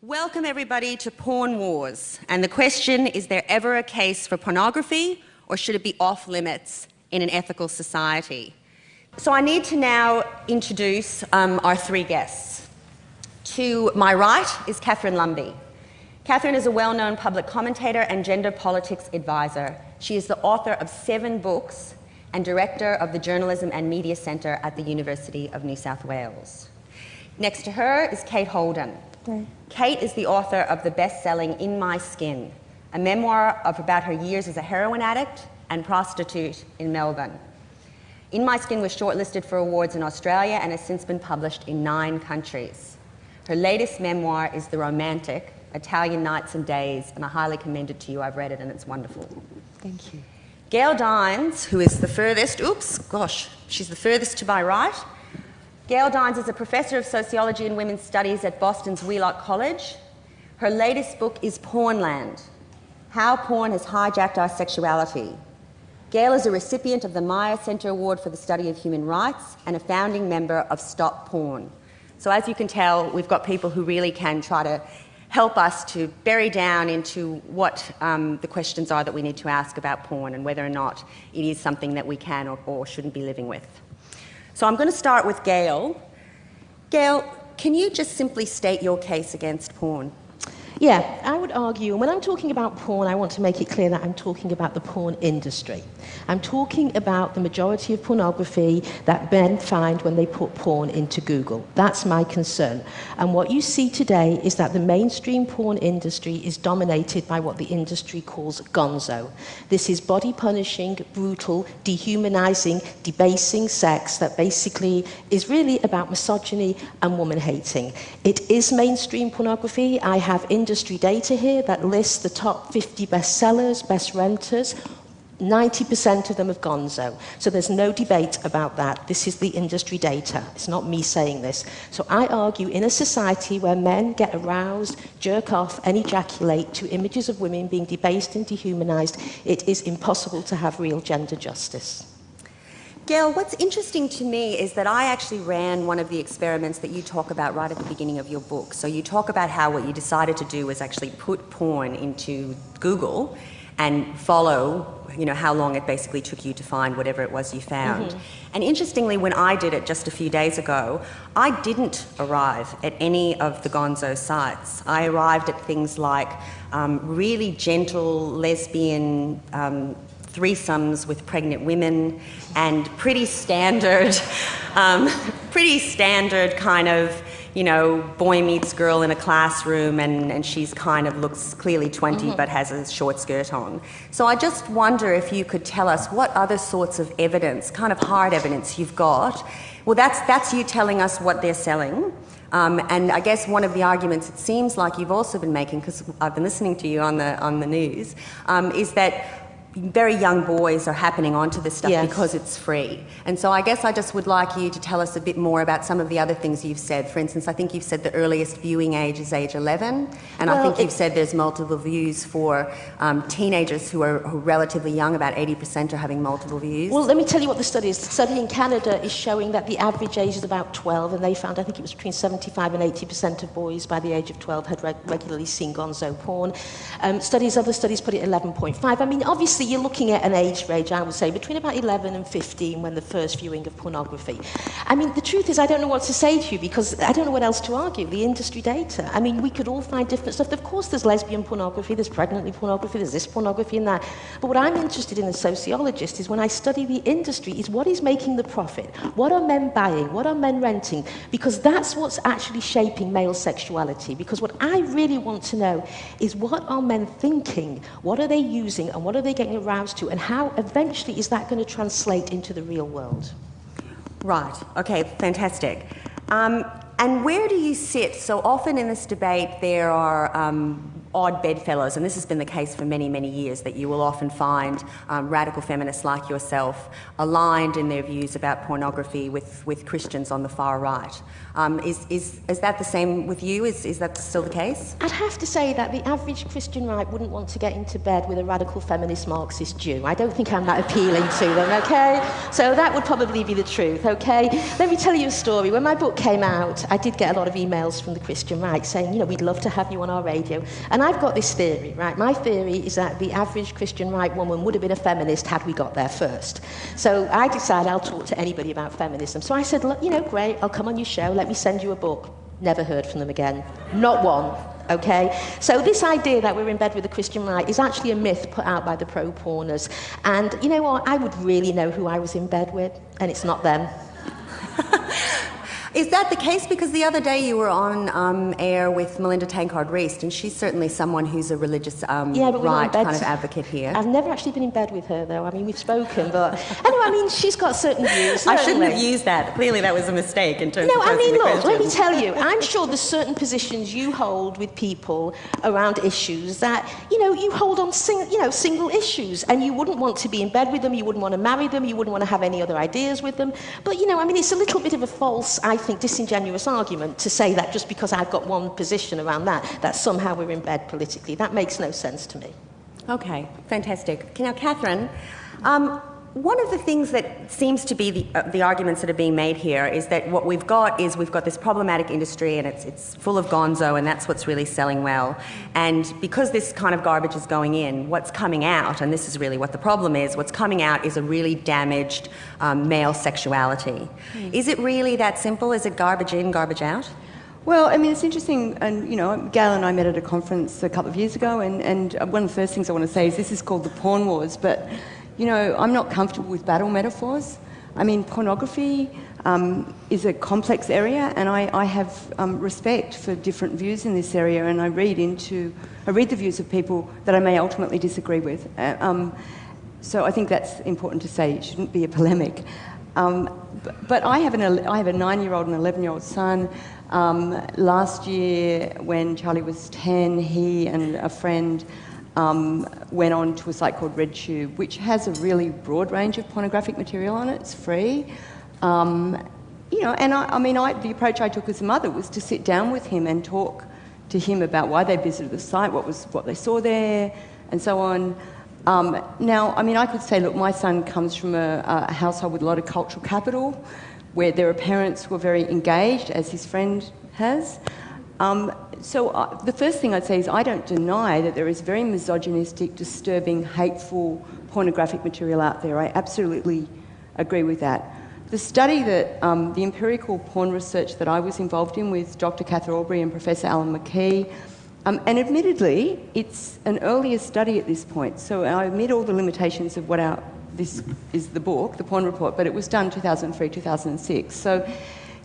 Welcome everybody to Porn Wars, and the question, is there ever a case for pornography, or should it be off limits in an ethical society? So I need to now introduce our three guests. To my right is Catherine Lumby. Catherine is a well-known public commentator and gender politics advisor. She is the author of 7 books and director of the Journalism and Media Centre at the University of New South Wales. Next to her is Kate Holden. Okay. Kate is the author of the best-selling In My Skin, a memoir about her years as a heroin addict and prostitute in Melbourne. In My Skin was shortlisted for awards in Australia and has since been published in 9 countries. Her latest memoir is the romantic Italian Nights and Days, and I highly commend it to you. I've read it and it's wonderful. Thank you. Gail Dines, who is the furthest, she's the furthest to my right. Gail Dines is a professor of sociology and women's studies at Boston's Wheelock College. Her latest book is Pornland: How Porn Has Hijacked Our Sexuality. Gail is a recipient of the Meyer Center Award for the Study of Human Rights and a founding member of Stop Porn. So as you can tell, we've got people who really can try to help us to bury down into what the questions are that we need to ask about porn and whether or not it is something that we can or shouldn't be living with. So I'm going to start with Gail. Gail, can you just simply state your case against porn? Yeah, I would argue, and when I'm talking about porn, I want to make it clear that I'm talking about the porn industry. I'm talking about the majority of pornography that men find when they put porn into Google. That's my concern. And what you see today is that the mainstream porn industry is dominated by what the industry calls gonzo. This is body-punishing, brutal, dehumanizing, debasing sex that basically is really about misogyny and woman-hating. It is mainstream pornography. I have industry data here that lists the top 50 bestsellers, best renters. 90% of them have gonzo. So there's no debate about that. This is the industry data. It's not me saying this. So I argue in a society where men get aroused, jerk off, and ejaculate to images of women being debased and dehumanized, it is impossible to have real gender justice. Gail, what's interesting to me is that I actually ran one of the experiments that you talk about right at the beginning of your book. So you talk about how what you decided to do was actually put porn into Google and follow, how long it basically took you to find whatever it was you found. Mm-hmm. And interestingly, when I did it just a few days ago, I didn't arrive at any of the gonzo sites. I arrived at things like really gentle lesbian threesomes with pregnant women and pretty standard kind of, boy meets girl in a classroom and she's kind of looks clearly 20 mm-hmm. but has a short skirt on. So I just wonder if you could tell us what other sorts of evidence, kind of hard evidence you've got. Well, that's you telling us what they're selling. And I guess one of the arguments it seems like you've also been making, because I've been listening to you on the news, is that very young boys are happening onto this stuff yes. because it's free. And so I guess I just would like you to tell us a bit more about some of the other things you've said. For instance, I think you've said the earliest viewing age is age 11, and I think you've said there's multiple views for teenagers who are relatively young. About 80% are having multiple views. Well, let me tell you what the study is. The study in Canada is showing that the average age is about 12, and they found, I think it was between 75 and 80% of boys by the age of 12 had regularly seen gonzo porn. Other studies put it 11.5. I mean, obviously, you're looking at an age range, I would say, between about 11 and 15 when the first viewing of pornography. I mean, the truth is I don't know what to say to you because I don't know what else to argue, the industry data. I mean, we could all find different stuff. Of course, there's lesbian pornography, there's pregnancy pornography, there's this pornography and that. But what I'm interested in as a sociologist is when I study the industry is what is making the profit? What are men buying? What are men renting? Because that's what's actually shaping male sexuality. Because what I really want to know is what are men thinking? What are they using? And what are they getting aroused to, and how eventually is that going to translate into the real world? Right, okay, fantastic. And where do you sit? So often in this debate there are odd bedfellows, and this has been the case for many, many years, that you will often find radical feminists like yourself aligned in their views about pornography with Christians on the far right. Is that the same with you? Is that still the case? I'd have to say that the average Christian right wouldn't want to get into bed with a radical feminist Marxist Jew. I don't think I'm that appealing to them, okay? So that would probably be the truth, okay? Let me tell you a story. When my book came out, I did get a lot of emails from the Christian right saying, you know, we'd love to have you on our radio. And I've got this theory, right? My theory is that the average Christian right woman would have been a feminist had we got there first. So I decided I'll talk to anybody about feminism. So I said, look, you know, great, I'll come on your show, let me send you a book. Never heard from them again. Not one. Okay? So this idea that we're in bed with the Christian right is actually a myth put out by the pro-porners. And you know what? I would really know who I was in bed with, and it's not them. Is that the case? Because the other day you were on air with Melinda Tankard-Reist, and she's certainly someone who's a religious right kind of advocate here. I've never actually been in bed with her, though. I mean, we've spoken, but anyway, I mean, she's got certain views. I shouldn't have used that. Clearly, that was a mistake in terms of I mean, the look, question. let me tell you, I'm sure there's certain positions you hold with people around issues that, you know, you hold on single issues, and you wouldn't want to be in bed with them, you wouldn't want to marry them, you wouldn't want to have any other ideas with them. But, you know, I mean, it's a little bit of a false, I think, disingenuous argument to say that just because I've got one position around that somehow we're in bed politically. That makes no sense to me. Okay, fantastic. Now, Catherine, one of the things that seems to be the arguments that are being made here is that what we've got this problematic industry, and it's full of gonzo, and that's what's really selling well. And because this kind of garbage is going in, what's coming out, and this is really what the problem is, what's coming out is a really damaged male sexuality. Is it really that simple? Is it garbage in, garbage out? Well, I mean, it's interesting, and, you know, Gail and I met at a conference a couple of years ago, and one of the first things I want to say is this is called the porn wars, but, you know, I'm not comfortable with battle metaphors. I mean, pornography is a complex area, and I have respect for different views in this area, and I read the views of people that I may ultimately disagree with. So I think that's important to say. It shouldn't be a polemic. But I have a 9-year-old and 11-year-old son. Last year, when Charlie was 10, he and a friend went on to a site called RedTube, which has a really broad range of pornographic material on it. It's free. You know, and the approach I took as a mother was to sit down with him and talk to him about why they visited the site, what they saw there, and so on. Now, I mean, I could say, look, my son comes from a household with a lot of cultural capital, where their parents were very engaged, as his friend has. So the first thing I'd say is I don't deny that there is very misogynistic, disturbing, hateful pornographic material out there. I absolutely agree with that. The study that, the empirical porn research that I was involved in with Dr. Cather Aubrey and Professor Alan McKee, and admittedly, it's an earlier study at this point, so I admit all the limitations of this is the book, the Porn Report, but it was done 2003, 2006, so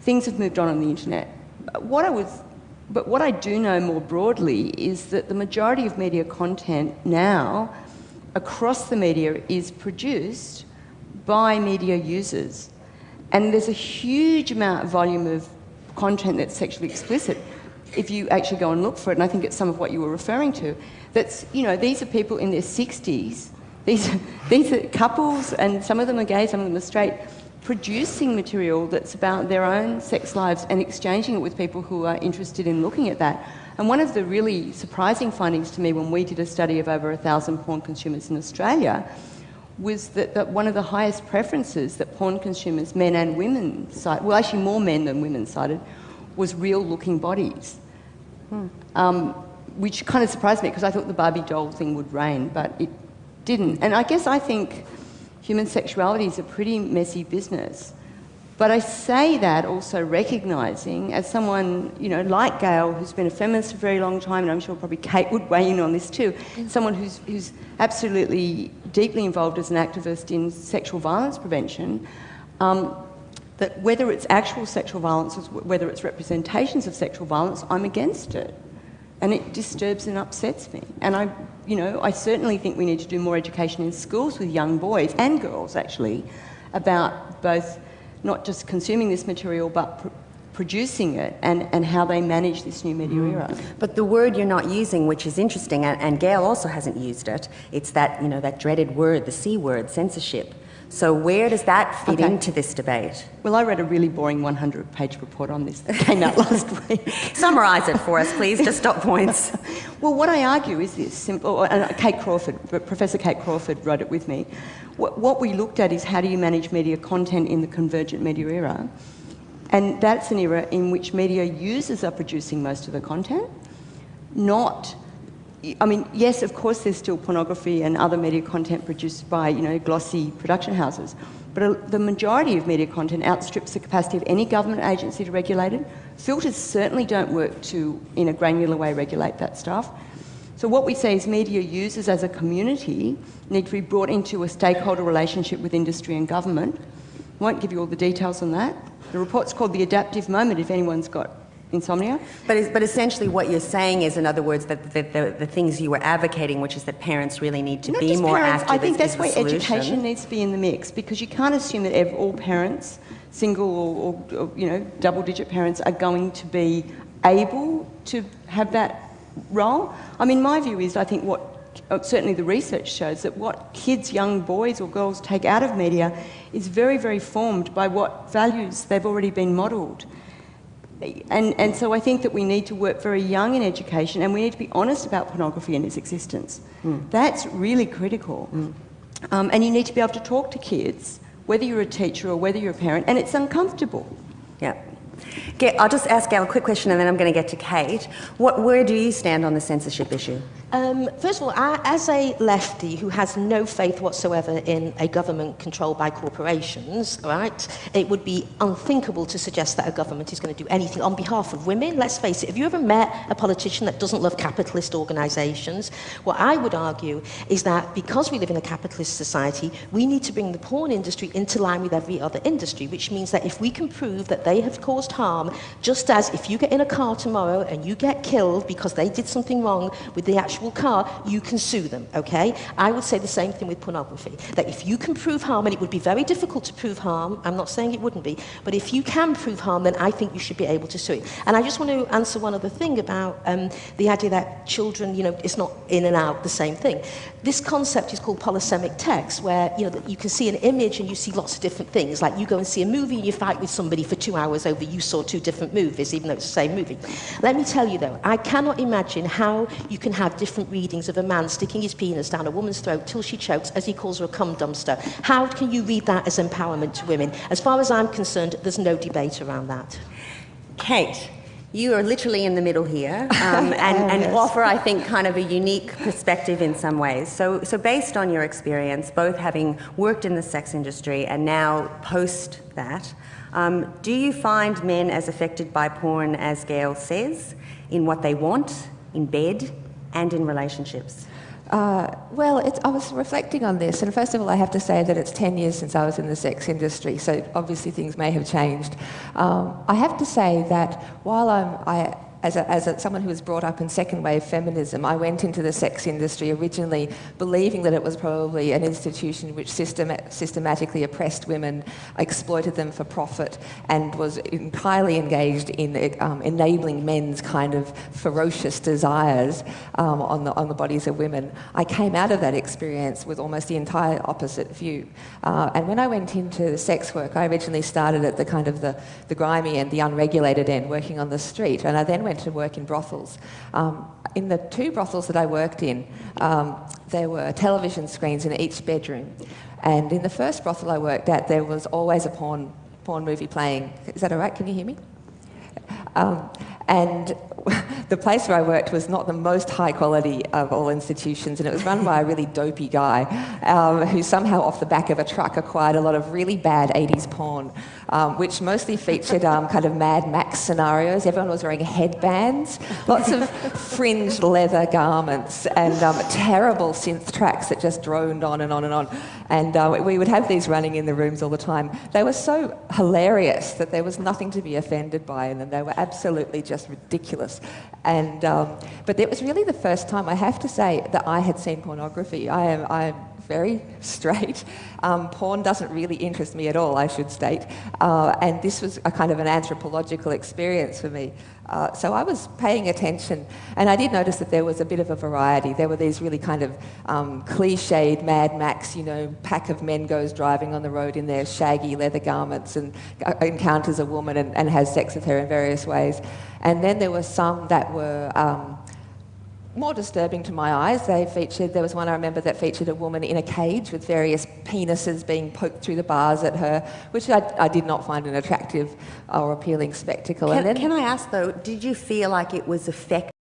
things have moved on the internet. But what I do know more broadly is that the majority of media content now, across the media, is produced by media users. And there's a huge volume of content that's sexually explicit, if you actually go and look for it, and I think it's some of what you were referring to. That's, you know, these are people in their 60s, these are couples, and some of them are gay, some of them are straight, producing material that's about their own sex lives and exchanging it with people who are interested in looking at that. And one of the really surprising findings to me when we did a study of over 1,000 porn consumers in Australia was that one of the highest preferences that porn consumers, men and women, cited, well, actually more men than women cited, was real-looking bodies, which kind of surprised me because I thought the Barbie doll thing would reign, but it didn't. And I think human sexuality is a pretty messy business. But I say that also recognising, as someone, you know, like Gail, who's been a feminist for a very long time, and I'm sure probably Kate would weigh in on this too, someone who's absolutely deeply involved as an activist in sexual violence prevention, that whether it's actual sexual violence or whether it's representations of sexual violence, I'm against it. And it disturbs and upsets me. And I certainly think we need to do more education in schools with young boys and girls, actually, about both not just consuming this material, but producing it and how they manage this new media era. But the word you're not using, which is interesting, and Gail also hasn't used it, it's that, that dreaded word, the C word, censorship. So where does that fit into this debate? Well, I read a really boring 100-page report on this that came out last week. Summarise it for us, please, just stop points. Well, what I argue is this simple, and Professor Kate Crawford wrote it with me. What we looked at is how do you manage media content in the convergent media era? And that's an era in which media users are producing most of the content, yes, of course there's still pornography and other media content produced by, glossy production houses, but the majority of media content outstrips the capacity of any government agency to regulate it. Filters certainly don't work to, in a granular way, regulate that stuff. So what we say is media users as a community need to be brought into a stakeholder relationship with industry and government. I won't give you all the details on that. The report's called The Adaptive Moment, if anyone's got insomnia. But essentially what you're saying is, in other words, that the things you were advocating, which is that parents really need to be more active. I think that's where education needs to be in the mix, because you can't assume that all parents, single or double-digit parents, are going to be able to have that role. I mean, my view is, I think certainly the research shows that what kids, young boys or girls, take out of media is very, very formed by what values they've already been modelled. And so I think that we need to work very young in education, and we need to be honest about pornography and its existence. That's really critical. And you need to be able to talk to kids, whether you're a teacher or whether you're a parent, and it's uncomfortable. Yeah. I'll just ask Gail a quick question and then I'm going to get to Kate. Where do you stand on the censorship issue? First of all, as a lefty who has no faith whatsoever in a government controlled by corporations, right, it would be unthinkable to suggest that a government is going to do anything on behalf of women. Let's face it, have you ever met a politician that doesn't love capitalist organisations? What I would argue is that because we live in a capitalist society, we need to bring the porn industry into line with every other industry, which means that if we can prove that they have caused harm, just as if you get in a car tomorrow and you get killed because they did something wrong with the actual car, you can sue them, okay? I would say the same thing with pornography, that if you can prove harm, and it would be very difficult to prove harm, I'm not saying it wouldn't be, but if you can prove harm, then I think you should be able to sue it. And I just want to answer one other thing about the idea that children, it's not in and out the same thing. This concept is called polysemic text, where you can see an image and you see lots of different things, like you go and see a movie and you fight with somebody for 2 hours over you saw 2 different movies, even though it's the same movie. Let me tell you though, I cannot imagine how you can have different readings of a man sticking his penis down a woman's throat till she chokes, as he calls her a cum dumpster. How can you read that as empowerment to women? As far as I'm concerned, there's no debate around that. Kate, you are literally in the middle here and offer, I think, kind of a unique perspective in some ways. So based on your experience, both having worked in the sex industry and now post that, do you find men as affected by porn as Gail says, in what they want, in bed, and in relationships? Well, I was reflecting on this, and first of all, I have to say that it's 10 years since I was in the sex industry, so obviously things may have changed. I have to say that while as someone who was brought up in second-wave feminism, I went into the sex industry originally believing that it was probably an institution which systematically oppressed women, exploited them for profit, and was entirely engaged in enabling men's kind of ferocious desires on the bodies of women. I came out of that experience with almost the entire opposite view. And when I went into sex work, I originally started at the kind of the grimy and the unregulated end, working on the street, and I then went to work in brothels. In the 2 brothels that I worked in, there were television screens in each bedroom. And in the first brothel I worked at, there was always a porn movie playing. Is that all right? Can you hear me? And the place where I worked was not the most high quality of all institutions, and it was run by a really dopey guy who somehow off the back of a truck acquired a lot of really bad 80s porn, which mostly featured kind of Mad Max scenarios. Everyone was wearing headbands, lots of fringed leather garments, and terrible synth tracks that just droned on and on and on. And we would have these running in the rooms all the time. They were so hilarious that there was nothing to be offended by in them. They were absolutely just ridiculous. And but it was really the first time, I have to say, that I had seen pornography. I'm very straight. Porn doesn't really interest me at all, I should state. And this was a kind of an anthropological experience for me. So I was paying attention, and I did notice that there was a bit of a variety. There were these really kind of cliched Mad Max, you know, pack of men goes driving on the road in their shaggy leather garments and encounters a woman and has sex with her in various ways. And then there were some that were more disturbing to my eyes. There was one I remember that featured a woman in a cage with various penises being poked through the bars at her, which I did not find an attractive or appealing spectacle. Can I ask though, did you feel like it was effective?